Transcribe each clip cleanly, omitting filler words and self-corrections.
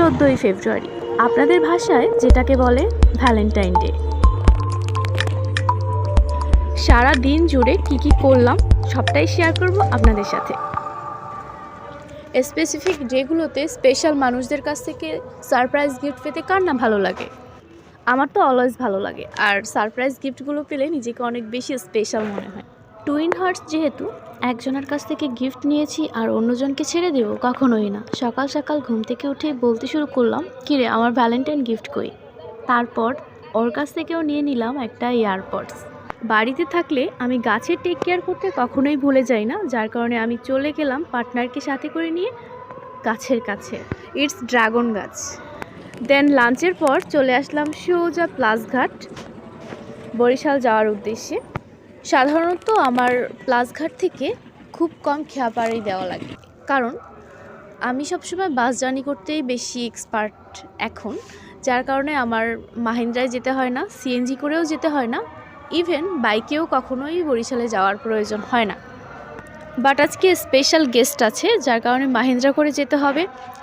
14ই ফেব্রুয়ারি, আপনাদের ভাষায় যেটাকে বলে ভ্যালেন্টাইন ডে। সারা দিন জুড়ে কি করলাম সবটাই শেয়ার করব আপনাদের সাথে। স্পেসিফিক ডেগুলোতে স্পেশাল মানুষদের কাছ থেকে সারপ্রাইজ গিফট পেতে কার না ভালো লাগে? আমার তো অলওয়েজ ভালো লাগে, আর সারপ্রাইজ গিফটগুলো পেলে নিজেকে অনেক বেশি স্পেশাল মনে হয়। টুইন হার্টস যেহেতু, একজনের কাছ থেকে গিফট নিয়েছি আর অন্যজনকে ছেড়ে দেব, কখনোই না। সকাল সকাল ঘুম থেকে উঠে বলতে শুরু করলাম, কিরে আমার ভ্যালেন্টাইন গিফট কই? তারপর ওর কাছ থেকেও নিয়ে নিলাম একটা ইয়ারপডস। বাড়িতে থাকলে আমি গাছের টেক কেয়ার করতে কখনোই ভুলে যাই না, যার কারণে আমি চলে গেলাম পার্টনারকে সাথে করে নিয়ে গাছের কাছে। ইটস ড্রাগন গাছ। দেন লাঞ্চের পর চলে আসলাম সোজা প্লাসঘাট বরিশাল যাওয়ার উদ্দেশ্যে। সাধারণত আমার প্লাসঘাট থেকে খুব কম খেয়াপাড়ি দেওয়া লাগে, কারণ আমি সবসময় বাস জার্নি করতেই বেশি এক্সপার্ট এখন, যার কারণে আমার মাহিন্দ্রায় যেতে হয় না, সিএনজি করেও যেতে হয় না, ইভেন বাইকেও কখনোই বরিশালে যাওয়ার প্রয়োজন হয় না। বাট আজকে স্পেশাল গেস্ট আছে, যার কারণে মাহিন্দ্রা করে যেতে হবে।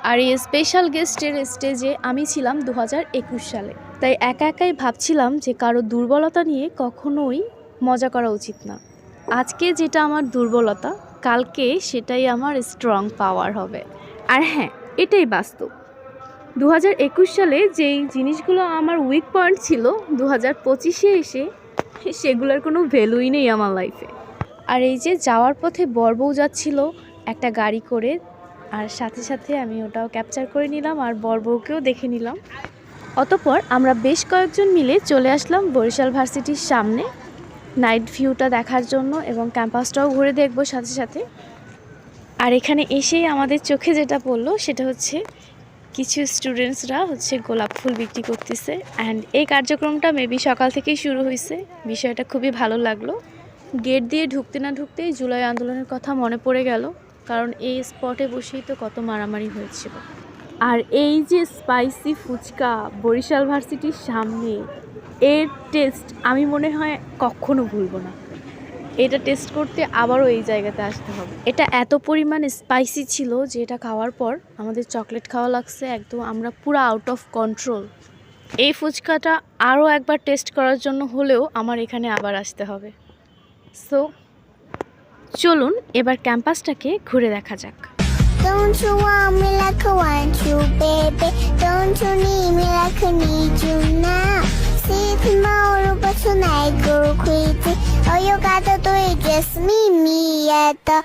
আর এই স্পেশাল গেস্টের স্টেজে আমি ছিলাম 2021 সালে, তাই একা একাই ভাবছিলাম যে কারো দুর্বলতা নিয়ে কখনোই মজা করা উচিত না। আজকে যেটা আমার দুর্বলতা, কালকে সেটাই আমার স্ট্রং পাওয়ার হবে। আর হ্যাঁ, এটাই বাস্তব। 2021 সালে যেই জিনিসগুলো আমার উইক পয়েন্ট ছিল, 2025-এ এসে সেগুলোর কোনো ভ্যালুই নেই আমার লাইফে। আর এই যে যাওয়ার পথে বরবউ যাচ্ছিল একটা গাড়ি করে, আর সাথে সাথে আমি ওটাও ক্যাপচার করে নিলাম আর বরবউকেও দেখে নিলাম। অতঃপর আমরা বেশ কয়েকজন মিলে চলে আসলাম বরিশাল ভার্সিটির সামনে নাইট ভিউটা দেখার জন্য, এবং ক্যাম্পাসটাও ঘুরে দেখবো সাথে সাথে। আর এখানে এসেই আমাদের চোখে যেটা পড়লো সেটা হচ্ছে কিছু স্টুডেন্টসরা গোলাপ ফুল বিক্রি করতেছে। অ্যান্ড এই কার্যক্রমটা মেবি সকাল থেকেই শুরু হয়েছে। বিষয়টা খুবই ভালো লাগলো। গেট দিয়ে ঢুকতে না ঢুকতেই জুলাই আন্দোলনের কথা মনে পড়ে গেল, কারণ এই স্পটে বসেই তো কত মারামারি হয়েছিল। আর এই যে স্পাইসি ফুচকা বরিশাল ভার্সিটির সামনে, এর টেস্ট আমি মনে হয় কখনো ভুলবো না। এটা টেস্ট করতে আবারও এই জায়গাতে আসতে হবে। এটা এত পরিমাণ স্পাইসি ছিল যে এটা খাওয়ার পর আমাদের চকলেট খাওয়া লাগছে, একদম আমরা পুরো আউট অফ কন্ট্রোল। এই ফুচকাটা আরও একবার টেস্ট করার জন্য হলেও আমার এখানে আবার আসতে হবে। সো চলুন এবার ক্যাম্পাসটাকে ঘুরে দেখা যাক। Don't you want me like I want you, baby? Don't you need me like I need you now? See tomorrow, but tonight go crazy. All you gotta do is just meet me at the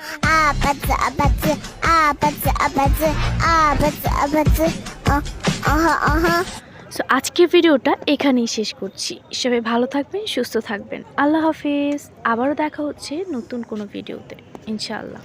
so আজকের ভিডিওটা এখানেই শেষ করছি। সবাই ভালো থাকবেন, সুস্থ থাকবেন। আল্লাহ হাফিজ। আবারও দেখা হচ্ছে নতুন কোনো ভিডিওতে ইনশাআল্লাহ।